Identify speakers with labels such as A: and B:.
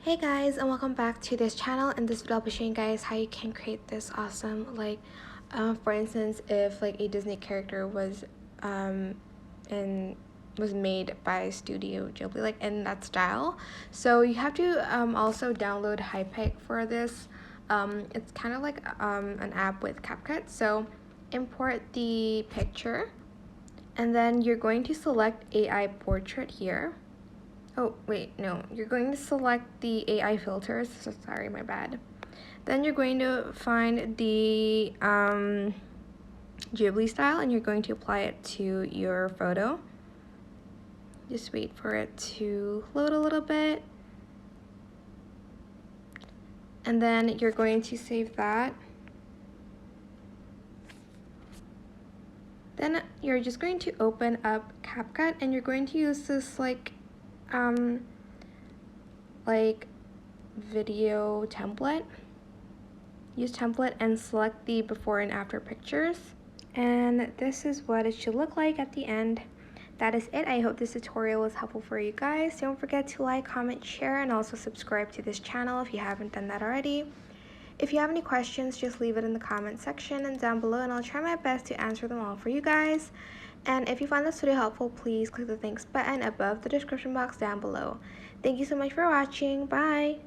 A: Hey guys, and welcome back to this channel. In this video I'll be showing you guys how you can create this awesome for instance, if like a Disney character was made by Studio Ghibli, like in that style. So you have to also download Hypic for this. It's kind of like an app with CapCut. So import the picture, and then you're going to select AI portrait here. Oh, wait, no. You're going to select the AI filters. So sorry, my bad. Then you're going to find the Ghibli style, and you're going to apply it to your photo. Just wait for it to load a little bit. And then you're going to save that. Then you're just going to open up CapCut, and you're going to use this video template. Use template and select the before and after pictures, and this is what it should look like at the end. That is it. I hope this tutorial was helpful for you guys. Don't forget to like, comment, share, and also subscribe to this channel if you haven't done that already. If you have any questions, just leave it in the comment section and down below, and I'll try my best to answer them all for you guys. And if you find this video helpful, please click the thanks button above the description box down below. Thank you so much for watching. Bye!